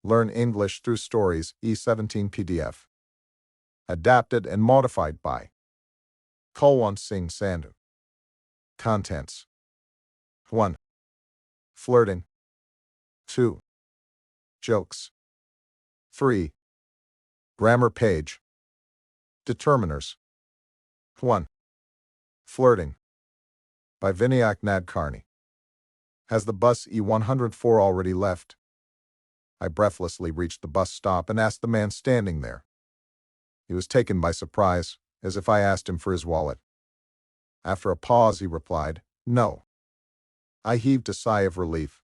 Learn English through stories, E17 PDF. Adapted and modified by Kulwant Singh Sandhu. Contents: 1. Flirting. 2. Jokes. 3. Grammar page. Determiners. 1. Flirting. By Vinayak Nadkarni. Has the bus E104 already left? I breathlessly reached the bus stop and asked the man standing there. He was taken by surprise, as if I asked him for his wallet. After a pause, he replied, "No." I heaved a sigh of relief.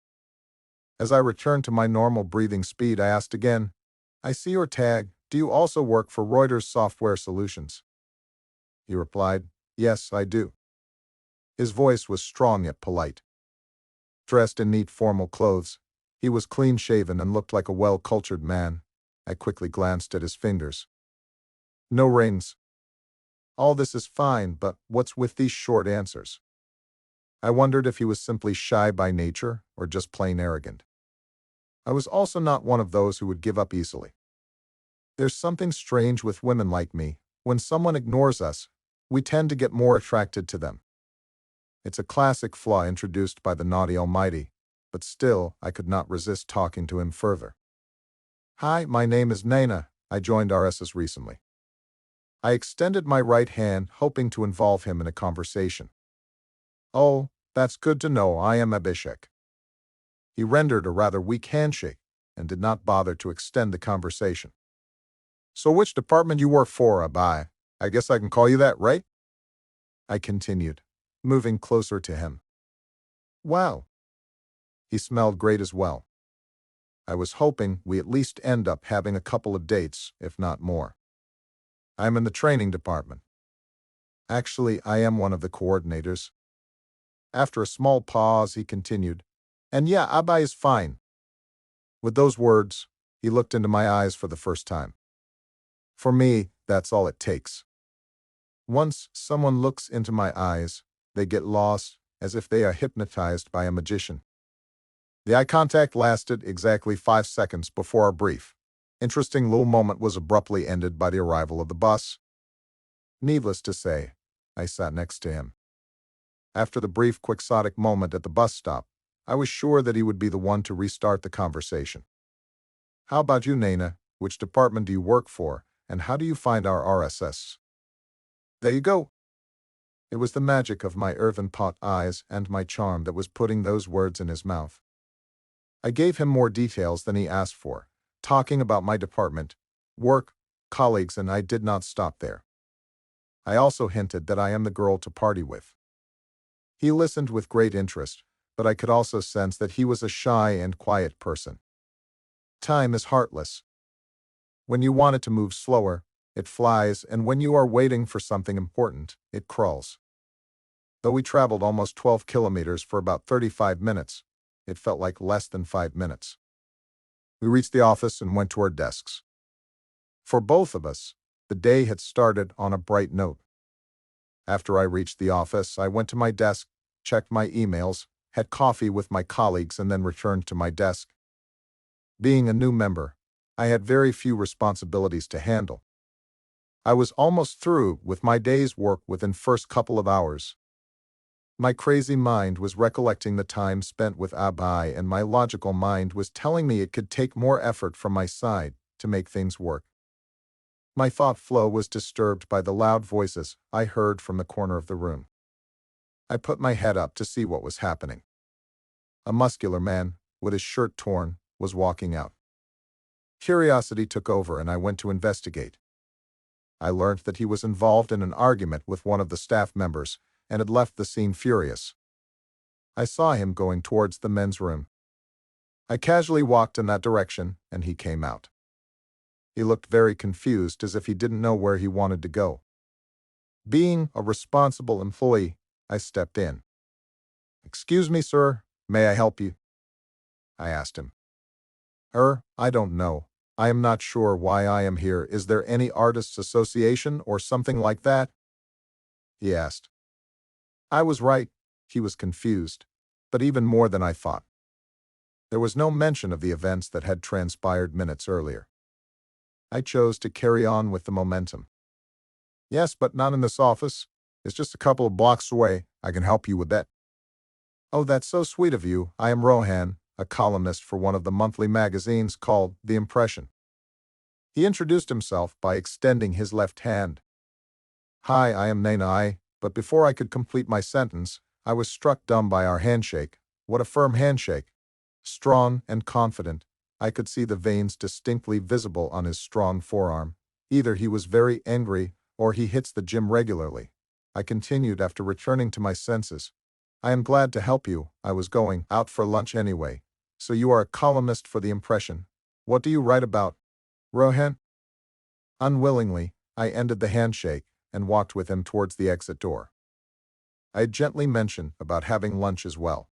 As I returned to my normal breathing speed, I asked again, "I see your tag. Do you also work for Reuters Software Solutions?" He replied, "Yes, I do." His voice was strong yet polite. Dressed in neat formal clothes, he was clean-shaven and looked like a well-cultured man. I quickly glanced at his fingers. No rings. All this is fine, but what's with these short answers? I wondered if he was simply shy by nature or just plain arrogant. I was also not one of those who would give up easily. There's something strange with women like me. When someone ignores us, we tend to get more attracted to them. It's a classic flaw introduced by the naughty almighty, but still, I could not resist talking to him further. "Hi, my name is Naina. I joined RSS recently." I extended my right hand, hoping to involve him in a conversation. "Oh, that's good to know. I am Abhishek." He rendered a rather weak handshake and did not bother to extend the conversation. "So which department you work for, Abai? I guess I can call you that, right?" I continued, moving closer to him. "Wow." He smelled great as well. I was hoping we at least end up having a couple of dates, if not more. "I'm in the training department." "Actually, I am one of the coordinators." After a small pause, he continued, "And yeah, Abai is fine." With those words, he looked into my eyes for the first time. For me, that's all it takes. Once someone looks into my eyes, they get lost, as if they are hypnotized by a magician. The eye contact lasted exactly 5 seconds before our brief, interesting little moment was abruptly ended by the arrival of the bus. Needless to say, I sat next to him. After the brief quixotic moment at the bus stop, I was sure that he would be the one to restart the conversation. "How about you, Naina? Which department do you work for, and how do you find our RSS?" There you go. It was the magic of my earthen pot eyes and my charm that was putting those words in his mouth. I gave him more details than he asked for, talking about my department, work, colleagues, and I did not stop there. I also hinted that I am the girl to party with. He listened with great interest, but I could also sense that he was a shy and quiet person. Time is heartless. When you want it to move slower, it flies, and when you are waiting for something important, it crawls. Though we traveled almost 12 kilometers for about 35 minutes, it felt like less than 5 minutes. We reached the office and went to our desks. For both of us, the day had started on a bright note. After I reached the office, I went to my desk, checked my emails, had coffee with my colleagues, and then returned to my desk. Being a new member, I had very few responsibilities to handle. I was almost through with my day's work within first couple of hours. My crazy mind was recollecting the time spent with Abai, and my logical mind was telling me it could take more effort from my side to make things work. My thought flow was disturbed by the loud voices I heard from the corner of the room. I put my head up to see what was happening. A muscular man, with his shirt torn, was walking out. Curiosity took over and I went to investigate. I learned that he was involved in an argument with one of the staff members and had left the scene furious. I saw him going towards the men's room. I casually walked in that direction and he came out. He looked very confused, as if he didn't know where he wanted to go. Being a responsible employee, I stepped in. "Excuse me, sir, may I help you?" I asked him. I don't know. I am not sure why I am here. Is there any artists' association or something like that?" he asked. I was right. He was confused, but even more than I thought. There was no mention of the events that had transpired minutes earlier. I chose to carry on with the momentum. Yes, but not in this office. It's just a couple of blocks away. I can help you with that. Oh, that's so sweet of you. I am Rohan, a columnist for one of the monthly magazines called The Impression. He introduced himself by extending his left hand. Hi, I am Naina. But before I could complete my sentence, I was struck dumb by our handshake. What a firm handshake. Strong and confident. I could see the veins distinctly visible on his strong forearm. Either he was very angry, or he hits the gym regularly. I continued after returning to my senses. I am glad to help you. I was going out for lunch anyway. So you are a columnist for The Impression. What do you write about? Rohan? Unwillingly, I ended the handshake and walked with him towards the exit door. I had gently mentioned about having lunch as well.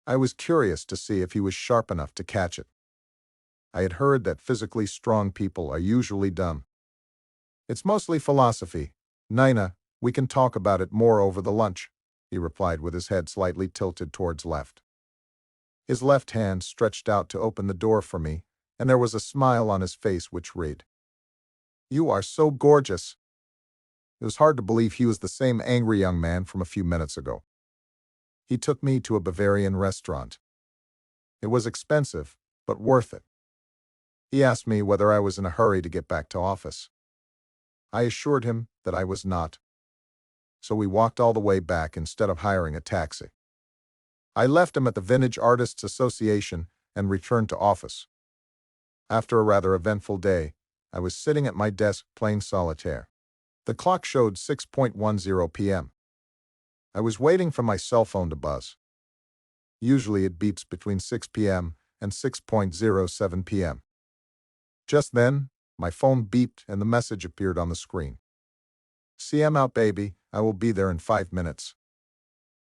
I was curious to see if he was sharp enough to catch it. I had heard that physically strong people are usually dumb. It's mostly philosophy. Naina, we can talk about it more over the lunch, he replied with his head slightly tilted towards left. His left hand stretched out to open the door for me, and there was a smile on his face which read, "You are so gorgeous." It was hard to believe he was the same angry young man from a few minutes ago. He took me to a Bavarian restaurant. It was expensive, but worth it. He asked me whether I was in a hurry to get back to office. I assured him that I was not. So we walked all the way back instead of hiring a taxi. I left him at the Vintage Artists Association and returned to office. After a rather eventful day, I was sitting at my desk playing solitaire. The clock showed 6:10 p.m. I was waiting for my cell phone to buzz. Usually it beeps between 6 p.m. and 6:07 p.m. Just then, my phone beeped and the message appeared on the screen. "See, I'm out, baby. I will be there in 5 minutes."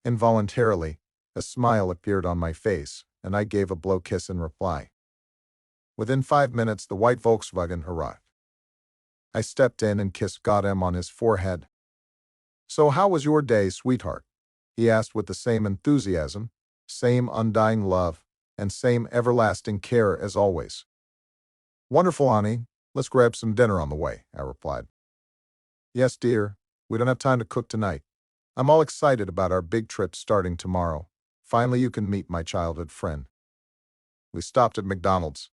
Involuntarily, a smile appeared on my face, and I gave a blow kiss in reply. Within 5 minutes, the white Volkswagen arrived. I stepped in and kissed Goddam on his forehead. "So how was your day, sweetheart?" he asked with the same enthusiasm, same undying love, and same everlasting care as always. "Wonderful, honey. Let's grab some dinner on the way," I replied. "Yes, dear. We don't have time to cook tonight. I'm all excited about our big trip starting tomorrow. Finally, you can meet my childhood friend." We stopped at McDonald's.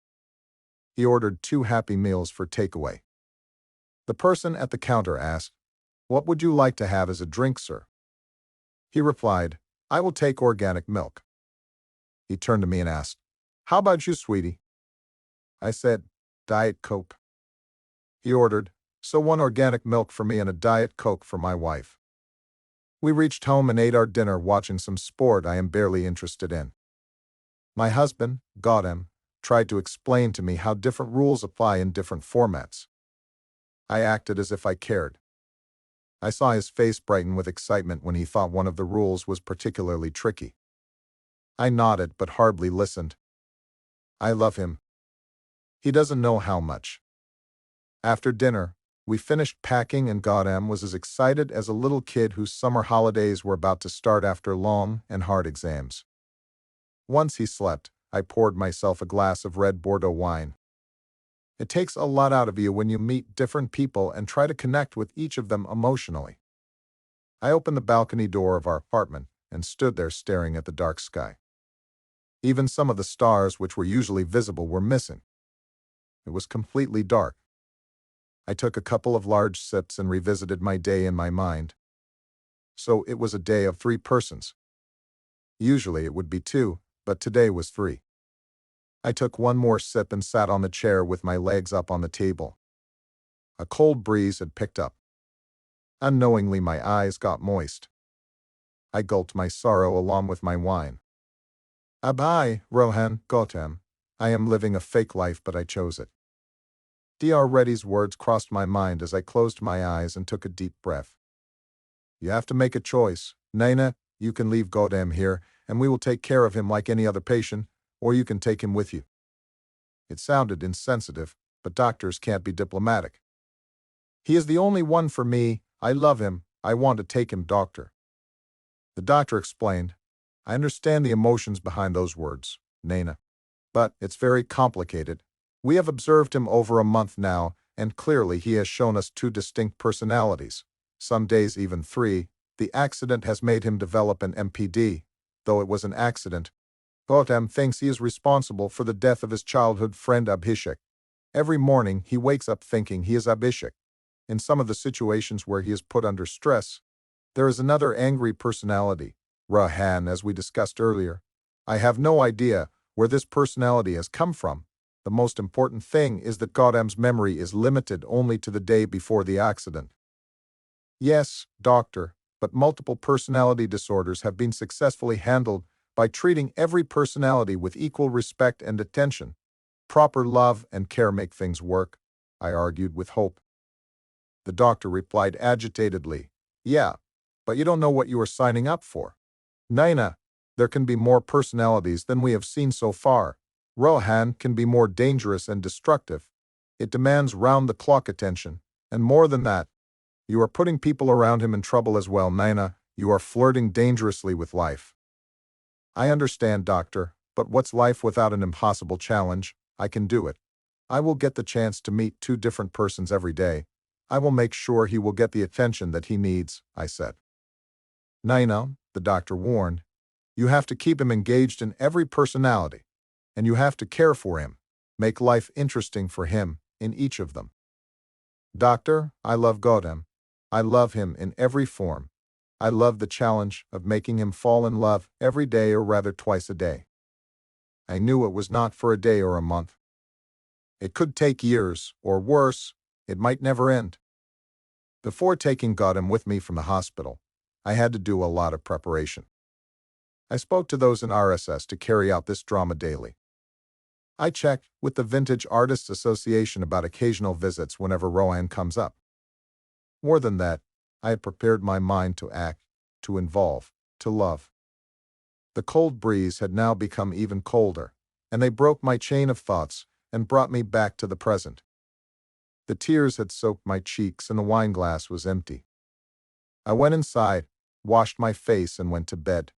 He ordered 2 Happy Meals for takeaway. The person at the counter asked, "What would you like to have as a drink, sir?" He replied, "I will take organic milk." He turned to me and asked, "How about you, sweetie?" I said, "Diet Coke." He ordered, "So 1 organic milk for me and a Diet Coke for my wife." We reached home and ate our dinner watching some sport I am barely interested in. My husband, Gautam, tried to explain to me how different rules apply in different formats. I acted as if I cared. I saw his face brighten with excitement when he thought one of the rules was particularly tricky. I nodded but hardly listened. I love him. He doesn't know how much. After dinner, we finished packing and Gautam was as excited as a little kid whose summer holidays were about to start after long and hard exams. Once he slept, I poured myself a glass of red Bordeaux wine. It takes a lot out of you when you meet different people and try to connect with each of them emotionally. I opened the balcony door of our apartment and stood there staring at the dark sky. Even some of the stars which were usually visible were missing. It was completely dark. I took a couple of large sips and revisited my day in my mind. So it was a day of 3 persons. Usually it would be 2, but today was 3. I took one more sip and sat on the chair with my legs up on the table. A cold breeze had picked up. Unknowingly, my eyes got moist. I gulped my sorrow along with my wine. Abai, Rohan, Gautam. I am living a fake life, but I chose it. Dr. Reddy's words crossed my mind as I closed my eyes and took a deep breath. You have to make a choice. Naina, you can leave Gautam here, and we will take care of him like any other patient, or you can take him with you. It sounded insensitive, but doctors can't be diplomatic. He is the only one for me. I love him. I want to take him, doctor. The doctor explained, I understand the emotions behind those words. Nana. But it's very complicated. We have observed him over a month now, and clearly he has shown us two distinct personalities. Some days even three. The accident has made him develop an MPD. Though it was an accident, Gautam thinks he is responsible for the death of his childhood friend Abhishek. Every morning he wakes up thinking he is Abhishek. In some of the situations where he is put under stress, there is another angry personality, Rahan, as we discussed earlier. I have no idea where this personality has come from. The most important thing is that Gautam's memory is limited only to the day before the accident. Yes, doctor, but multiple personality disorders have been successfully handled by treating every personality with equal respect and attention. Proper love and care make things work, I argued with hope. The doctor replied agitatedly, yeah, but you don't know what you are signing up for. Naina, there can be more personalities than we have seen so far. Rohan can be more dangerous and destructive. It demands round-the-clock attention, and more than that, you are putting people around him in trouble as well, Naina. You are flirting dangerously with life. I understand, doctor, but what's life without an impossible challenge? I can do it. I will get the chance to meet two different persons every day. I will make sure he will get the attention that he needs, I said. Naina, the doctor warned, you have to keep him engaged in every personality, and you have to care for him, make life interesting for him in each of them. Doctor, I love Gautam. I love him in every form. I love the challenge of making him fall in love every day, or rather twice a day. I knew it was not for a day or a month. It could take years, or worse, it might never end. Before taking Gautam with me from the hospital, I had to do a lot of preparation. I spoke to those in RSS to carry out this drama daily. I checked with the Vintage Artists Association about occasional visits whenever Rohan comes up. More than that, I had prepared my mind to act, to involve, to love. The cold breeze had now become even colder, and they broke my chain of thoughts and brought me back to the present. The tears had soaked my cheeks and the wineglass was empty. I went inside, washed my face, and went to bed.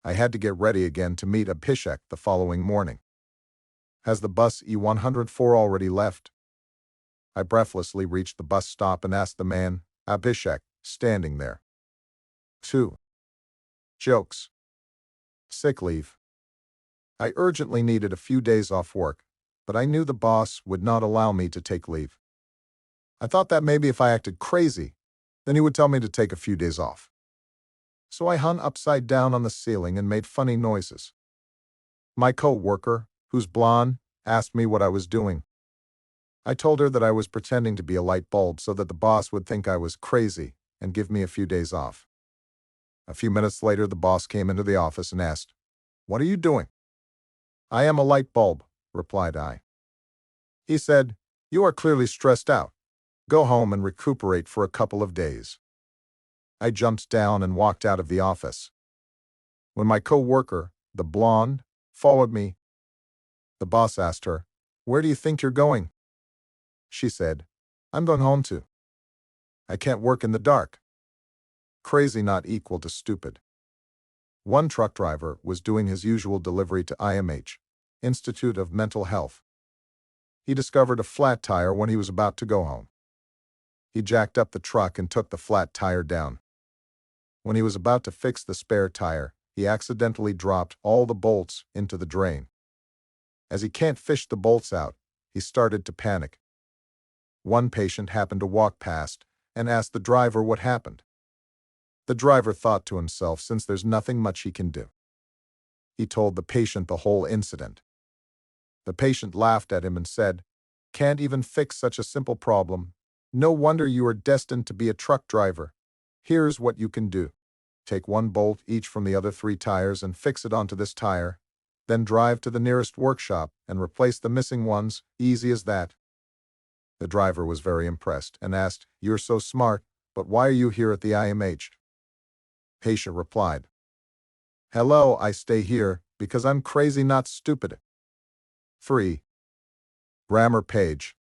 I had to get ready again to meet Abhishek the following morning. Has the bus E104 already left? I breathlessly reached the bus stop and asked the man, Abhishek, standing there. 2. Jokes. Sick leave. I urgently needed a few days off work, but I knew the boss would not allow me to take leave. I thought that maybe if I acted crazy, then he would tell me to take a few days off. So I hung upside down on the ceiling and made funny noises. My co-worker, who's blonde, asked me what I was doing. I told her that I was pretending to be a light bulb so that the boss would think I was crazy and give me a few days off. A few minutes later, the boss came into the office and asked, "What are you doing?" "I am a light bulb," replied I. He said, "You are clearly stressed out. Go home and recuperate for a couple of days." I jumped down and walked out of the office. When my co-worker, the blonde, followed me, the boss asked her, "Where do you think you're going?" She said, "I'm going home too. I can't work in the dark." Crazy not equal to stupid. One truck driver was doing his usual delivery to IMH, Institute of Mental Health. He discovered a flat tire when he was about to go home. He jacked up the truck and took the flat tire down. When he was about to fix the spare tire, he accidentally dropped all the bolts into the drain. As he can't fish the bolts out, he started to panic. One patient happened to walk past and asked the driver what happened. The driver thought to himself, since there's nothing much he can do. He told the patient the whole incident. The patient laughed at him and said, "Can't even fix such a simple problem. No wonder you are destined to be a truck driver. Here's what you can do. Take one bolt each from the other 3 tires and fix it onto this tire. Then drive to the nearest workshop and replace the missing ones, easy as that." The driver was very impressed and asked, "You're so smart, but why are you here at the IMH?" Patient replied, "Hello, I stay here because I'm crazy, not stupid." 3. Grammar page.